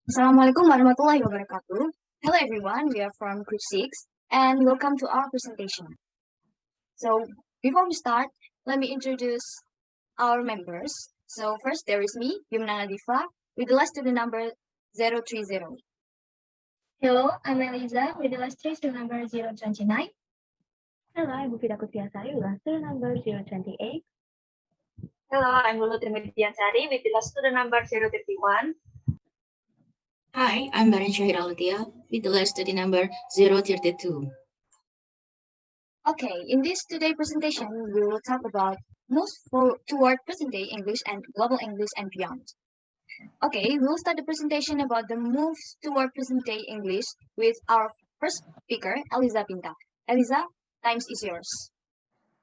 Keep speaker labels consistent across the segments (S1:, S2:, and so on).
S1: Assalamualaikum warahmatullahi wabarakatuh. Hello everyone, we are from Group 6 and welcome to our presentation. So before we start, let me introduce our members. So first there is me, Yumna Nadifa, with the last student number 030.
S2: Hello, I'm Eliza with the last student number 029.
S3: Hello, I'm Mufida Kutbiasari with last student number 028.
S4: Hello, I'm Lulu Trimedia-Sari with the last student number 031.
S5: Hi, I'm Baran Shahid Alatia with the last study number 032.
S1: Okay, in this today presentation, we will talk about toward present day English and global English and beyond. Okay, we'll start the presentation about the moves toward present day English with our first speaker, Eliza Pinta. Eliza, time is yours.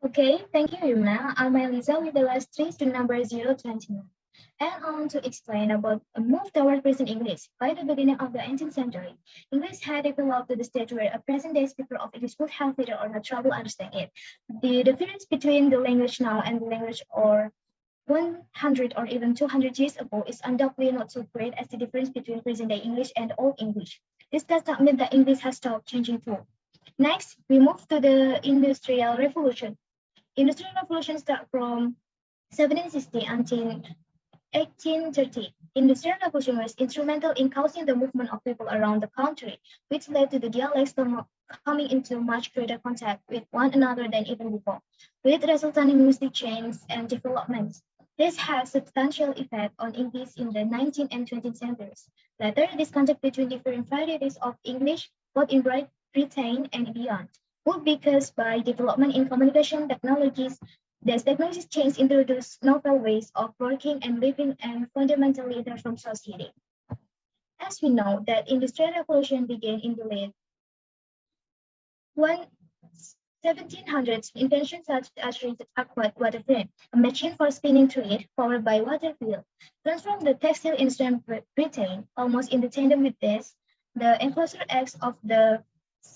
S2: Okay, thank you, Yumna. I'm Eliza with the last student number 029. And I want to explain about a move toward present English. By the beginning of the 18th century, English had developed to the stage where a present-day speaker of English would have little or no trouble understanding it. The difference between the language now and the language or 100 or even 200 years ago is undoubtedly not so great as the difference between present-day English and Old English. This does not mean that English has stopped changing too. Next, we move to the Industrial Revolution. Industrial Revolution started from 1760 until 1830. Industrial Revolution was instrumental in causing the movement of people around the country, which led to the dialects coming into much greater contact with one another than even before, with resultant linguistic changes and developments. This had substantial effect on English in the 19th and 20th centuries. Later, this contact between different varieties of English, both in Britain and beyond, would be caused by development in communication technologies. These technologies change introduce novel ways of working and living and fundamentally transform society. As we know that Industrial Revolution began in the late 1700s, inventions such as aqueduct water frame, a machine for spinning thread powered by water wheel, transformed the textile industry in Britain. Almost in the tandem with this, the Enclosure Acts of the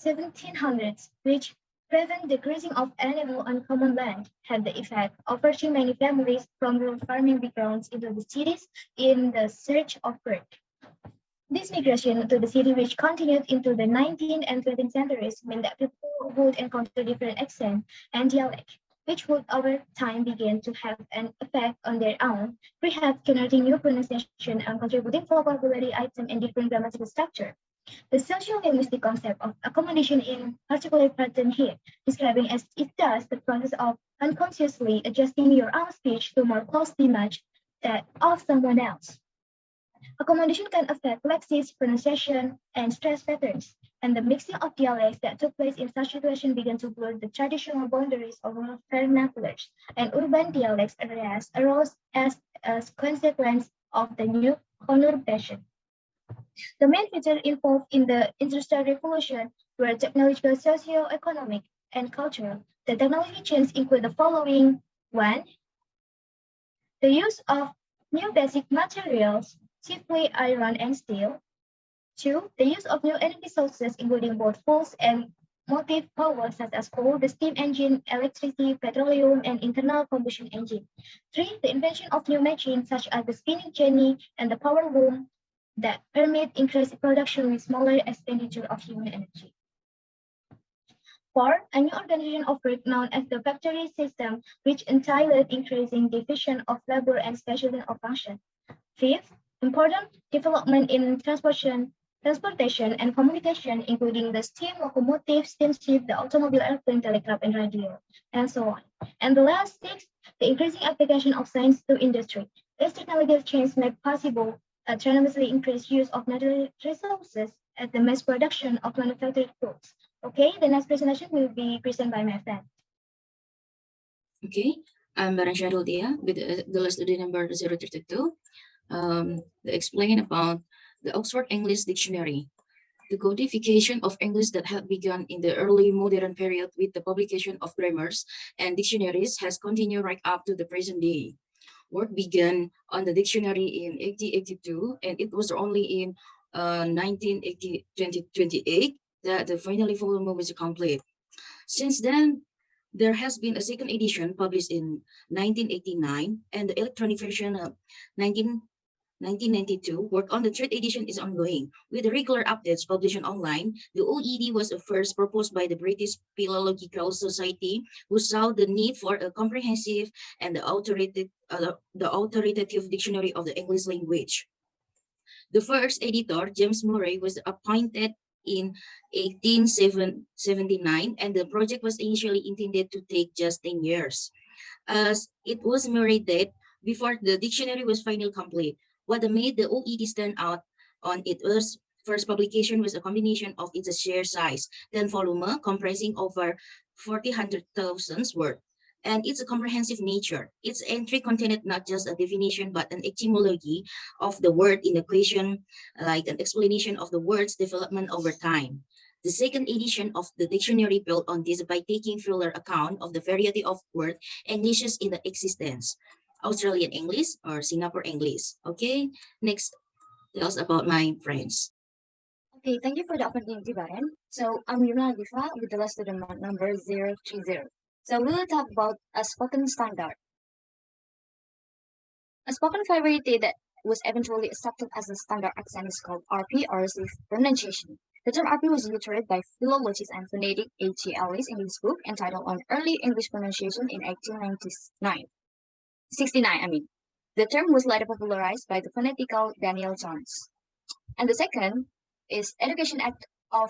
S2: 1700s, which prevent the grazing of animals on common land, had the effect of pushing many families from rural farming backgrounds into the cities in the search of work. This migration to the city, which continued into the 19th and 20th centuries, meant that people would encounter different accents and dialects, which would over time begin to have an effect on their own, perhaps generating new pronunciation and contributing vocabulary items and different grammatical structure. The socio-linguistic concept of accommodation in particular pattern here, describing as it does the process of unconsciously adjusting your own speech to more closely match that of someone else. Accommodation can affect lexics, pronunciation, and stress patterns, and the mixing of dialects that took place in such situations began to blur the traditional boundaries of rural vernaculars, and urban dialects arose as a consequence of the new conurbation. The main features involved in the Industrial Revolution were technological, socio-economic, and cultural. The technology changes include the following: 1. The use of new basic materials, chiefly iron and steel. 2. The use of new energy sources, including both fossil and motive power, such as coal, the steam engine, electricity, petroleum, and internal combustion engine. 3. The invention of new machines, such as the spinning jenny and the power loom, that permit increased production with smaller expenditure of human energy. 4. A new organization of work known as the factory system, which entailed increasing division of labor and scheduling of function. 5th, important development in transportation and communication, including the steam locomotive, steamship, the automobile, airplane, telegraph, and radio, and so on. And the last 6th, the increasing application of science to industry. These technological changes make possible a tremendously increased use of natural resources at the mass production of manufactured goods. Okay, the next presentation will be presented by my friend.
S5: Okay, I'm Baran Shahid with the last study number 032. Explain about the Oxford English Dictionary. The codification of English that had begun in the early modern period with the publication of grammars and dictionaries has continued right up to the present day. Work began on the dictionary in 1882, and it was only in 1928 that the finally volume was complete. Since then, there has been a second edition published in 1989 and the electronic version of 1992, work on the third edition is ongoing. With the regular updates published online, the OED was first proposed by the British Philological Society, who saw the need for a comprehensive and the authoritative dictionary of the English language. The first editor, James Murray, was appointed in 1879, and the project was initially intended to take just 10 years. As it was Murray that before the dictionary was finally complete, what made the OED stand out on its first publication was a combination of its sheer size, 10 volume, comprising over 400,000 words, and its comprehensive nature. Its entry contained not just a definition but an etymology of the word in the question, like an explanation of the word's development over time. The second edition of the dictionary built on this by taking fuller account of the variety of word Englishes in the existence. Australian English or Singapore English. Okay, next tell us about my friends.
S1: Okay, thank you for the opportunity, Baran. So I'm Yuna Difa with the last student number 030. So we will talk about a spoken standard. A spoken variety that was eventually accepted as a standard accent is called RP or received pronunciation. The term RP was illustrated by philologist and phonetic H.G. Ellis in his book entitled On Early English Pronunciation in 1869. The term was later popularized by the phonetical Daniel Jones. And the second is Education Act of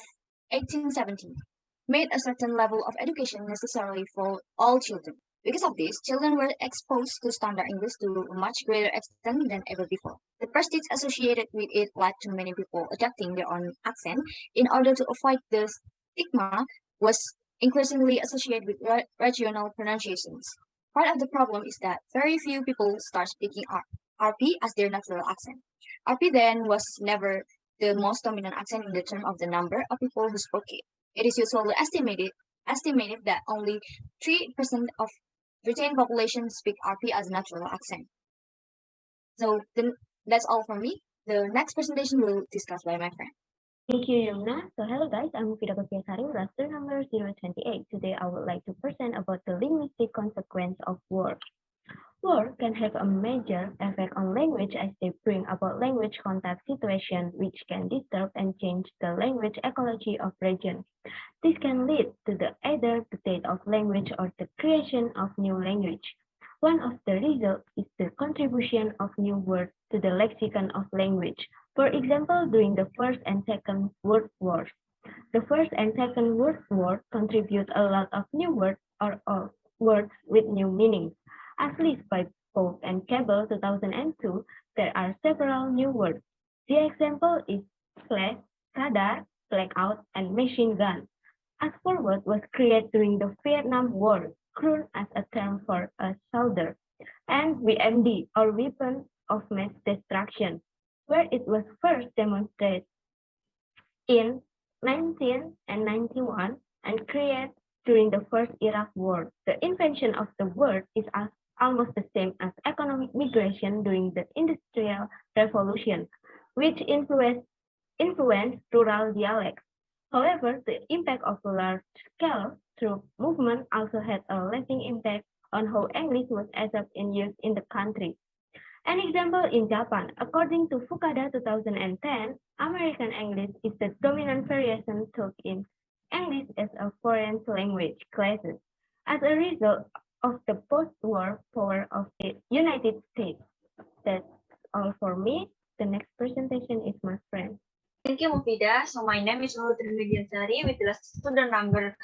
S1: 1870, made a certain level of education necessary for all children. Because of this, children were exposed to standard English to a much greater extent than ever before. The prestige associated with it led to many people adopting their own accent in order to avoid the stigma was increasingly associated with regional pronunciations. Part of the problem is that very few people start speaking RP as their natural accent. RP then was never the most dominant accent in the term of the number of people who spoke it. It is usually estimated that only 3% of Britain population speak RP as a natural accent. So that's all from me. The next presentation will discussed by my friend.
S3: Thank you, Yumna. So hello guys, I'm Mufida Kotiasari, raster number 028. Today I would like to present about the linguistic consequence of words. Words can have a major effect on language as they bring about language contact situation which can disturb and change the language ecology of region. This can lead to either the death of language or the creation of new language. One of the results is the contribution of new words to the lexicon of language. For example, during the First and Second World Wars. The First and Second World War contribute a lot of new words or words with new meanings. As listed by Pope and Cable 2002, there are several new words. The example is flash, radar, blackout, and machine gun. As forward was created during the Vietnam War, crew as a term for a soldier, and VMD or weapon of mass destruction, where it was first demonstrated in 1991 and created during the First Iraq War. The invention of the word is almost the same as economic migration during the Industrial Revolution, which influenced rural dialects. However, the impact of a large-scale troop movement also had a lasting impact on how English was accepted and used in the country. An example in Japan, according to Fukada 2010, American English is the dominant variation taught in English as a foreign language classes as a result of the post-war power of the United States. That's all for me. The next presentation is my friend.
S4: Thank you, Mufida. So my name is Lulu Trimedia with the student number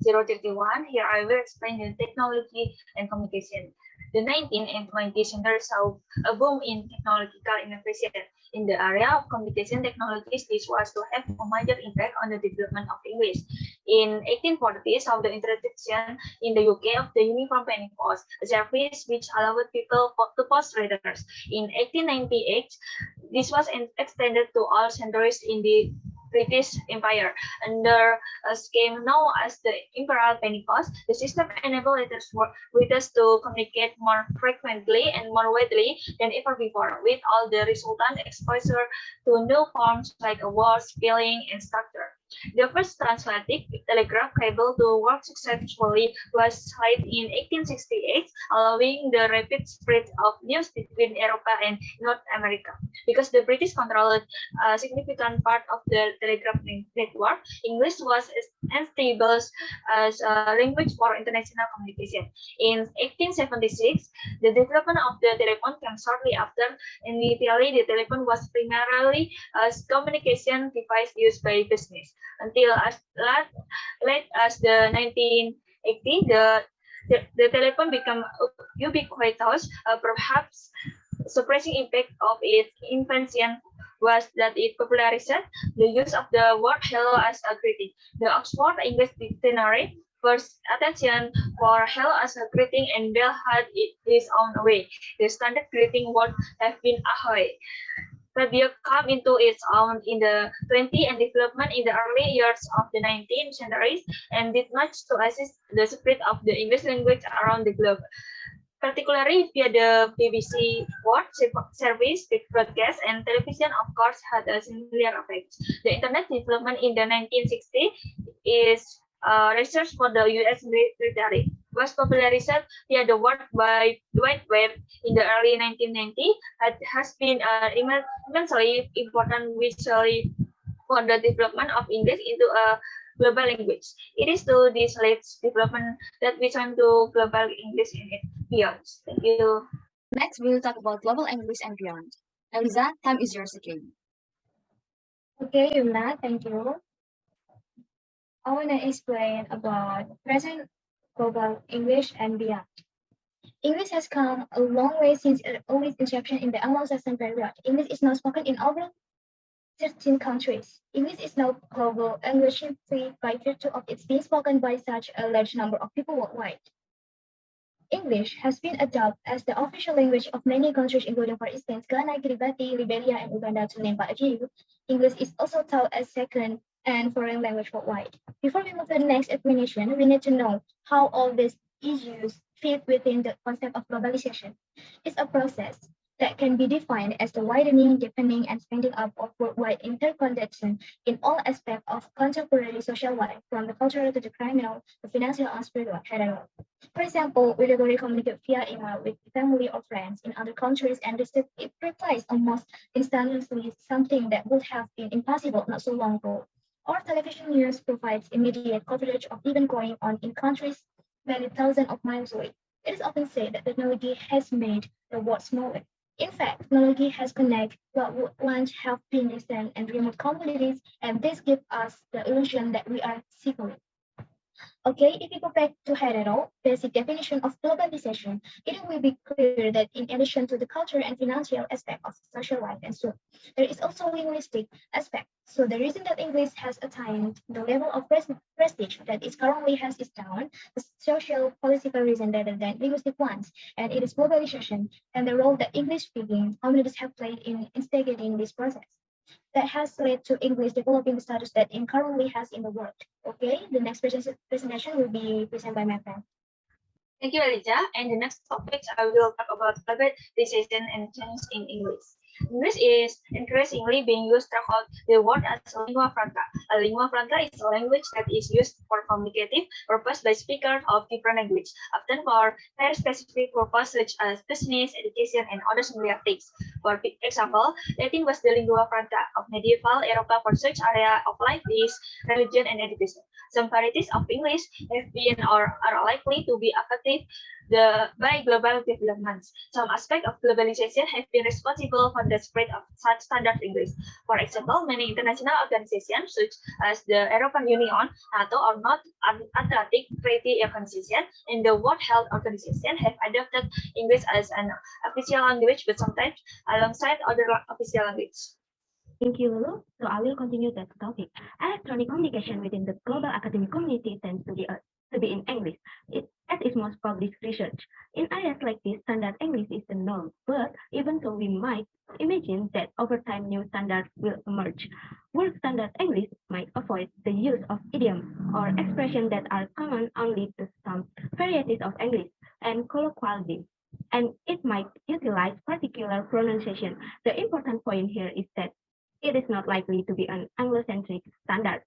S4: 031. Here I will explain the technology and communication. The 19th and 20th century saw a boom in technological innovation. In the area of communication technologies, this was to have a major impact on the development of English. In 1840, saw the introduction in the UK of the Uniform Penny Post, a service which allowed people to post letters. In 1898, this was extended to all centuries in the British Empire. Under a scheme known as the Imperial Penny Post, the system enabled readers to communicate more frequently and more widely than ever before, with all the resultant exposure to new forms like words, spelling, and structure. The first transatlantic telegraph cable to work successfully was laid in 1868, allowing the rapid spread of news between Europe and North America. Because the British controlled a significant part of the telegraph network, English was established as a language for international communication. In 1876, the development of the telephone came shortly after. Initially, the telephone was primarily a communication device used by business. Until as late as the 1980s, the telephone became ubiquitous. Perhaps surprising impact of its invention was that it popularized the use of the word hello as a greeting. The Oxford English Dictionary first attention for hello as a greeting, and Bell had it his own way. The standard greeting would have been ahoy. Radio came into its own in the 20th and development in the early years of the 19th century, and did much to assist the spread of the English language around the globe, particularly via the BBC World Service, broadcast, and television, of course, had a similar effect. The internet development in the 1960s is research for the U.S. military was popularized via the World Wide Web in the early 1990s. It has been immensely important visually for the development of English into a global language. It is to this late development that we turn to global English and beyond. Thank you.
S1: Next, we will talk about global English and beyond. Eliza, time is yours again.
S2: Okay, Yumna, thank you. I want to explain about present global English and beyond. English has come a long way since its early inception in the Anglo-Saxon period. English is now spoken in over 13 countries. English is now global language simply by virtue of its being spoken by such a large number of people worldwide. English has been adopted as the official language of many countries, including, for instance, Ghana, Kiribati, Liberia, and Uganda, to name but a few. English is also taught as second and foreign language worldwide. Before we move to the next explanation, we need to know how all these issues fit within the concept of globalization. It's a process that can be defined as the widening, deepening, and speeding up of worldwide interconnection in all aspects of contemporary social life, from the cultural to the criminal, the financial, and spiritual, etc. For example, we regularly communicate via email with family or friends in other countries, and it replies almost instantaneously, something that would have been impossible not so long ago. Or television news provides immediate coverage of events going on in countries many thousands of miles away. It is often said that technology has made the world smaller. In fact, technology has connected what would once have been distant and remote communities, and this gives us the illusion that we are separated. Okay, if we go back to Herero, basic definition of globalization, it will be clear that in addition to the cultural and financial aspect of social life and so, there is also linguistic aspect. So the reason that English has attained the level of prestige that it currently has is down the social political reason rather than linguistic ones, and it is globalization and the role that English-speaking communities have played in instigating this process that has led to English developing the status that it currently has in the world. Okay, the next presentation will be presented by my friend.
S4: Thank you, Elijah. And the next topic, I will talk about globalization and change in English. English is increasingly being used throughout the world as a lingua franca. A lingua franca is a language that is used for communicative purpose by speakers of different language, often for very specific purposes such as business, education, and other similar things. For example, Latin was the lingua franca of medieval Europe for such area of life is religion and education. Some varieties of English have been or are likely to be affected by global developments. Some aspects of globalization have been responsible for the spread of such standard English. For example, many international organizations such as the European Union, NATO, or North Atlantic Treaty Organization, and the World Health Organization have adopted English as an official language, but sometimes alongside other official languages.
S3: Thank you, Lulu. So I will continue that topic. Electronic communication within the global academic community tends to be in English. As is most published research. In areas like this, standard English is the norm. But even so, we might imagine that over time new standards will emerge. Work standard English might avoid the use of idioms or expressions that are common only to some varieties of English and colloquialism, and it might utilize particular pronunciation. The important point here is that it is not likely to be an Anglo-centric standard.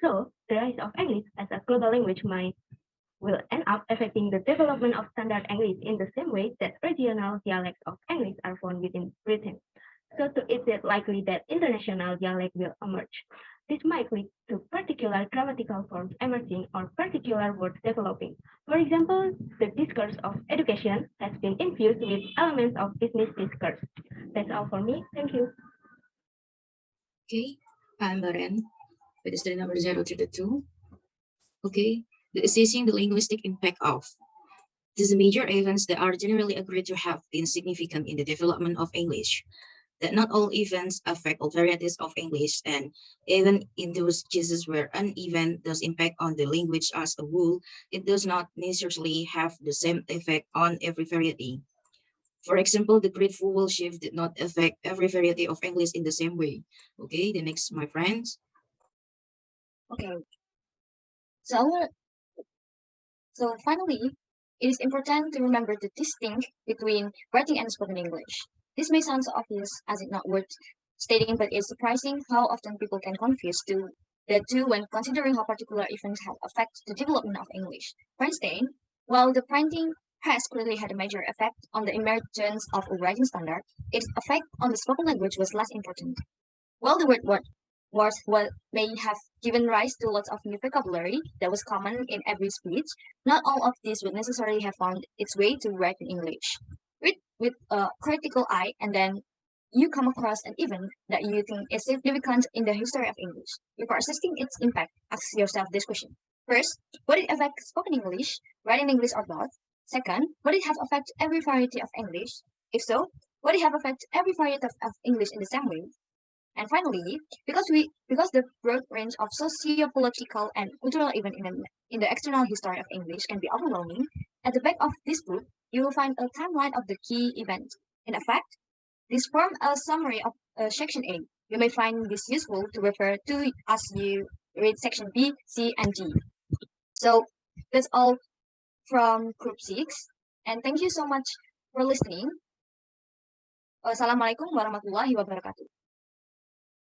S3: So, the rise of English as a global language will end up affecting the development of standard English in the same way that regional dialects of English are found within Britain. So is it likely that international dialect will emerge? This might lead to particular grammatical forms emerging or particular words developing. For example, the discourse of education has been infused with elements of business discourse. That's all for me. Thank you.
S5: Okay, I'm Baren with study number 032. Okay, assessing the linguistic impact of. These major events that are generally agreed to have been significant in the development of English. That not all events affect all varieties of English, and even in those cases where an event does impact on the language as a whole, it does not necessarily have the same effect on every variety. For example, the Great Vowel Shift did not affect every variety of English in the same way. Okay, the next, my friends.
S1: Okay. So, so finally, it is important to remember the distinct between writing and spoken English. This may sound so obvious as it not worth stating, but it's surprising how often people can confuse the two when considering how particular events have affected the development of English. For instance, while the printing press clearly had a major effect on the emergence of a writing standard, its effect on the spoken language was less important. While the word was what may have given rise to lots of new vocabulary that was common in every speech, not all of these would necessarily have found its way to written English. With a critical eye, and then you come across an event that you think is significant in the history of English. Before assessing its impact, ask yourself this question. First, would it affect spoken English, written English, or both? Second, would it have affected every variety of English? If so, would it have affected every variety of English in the same way? And finally, because the broad range of socio-political and cultural events in the external history of English can be overwhelming, at the back of this book you will find a timeline of the key events. In effect, this forms a summary of section A. You may find this useful to refer to as you read section B, C, and D. So that's all from Group 6, and thank you so much for listening. Wassalamualaikum warahmatullahi wabarakatuh.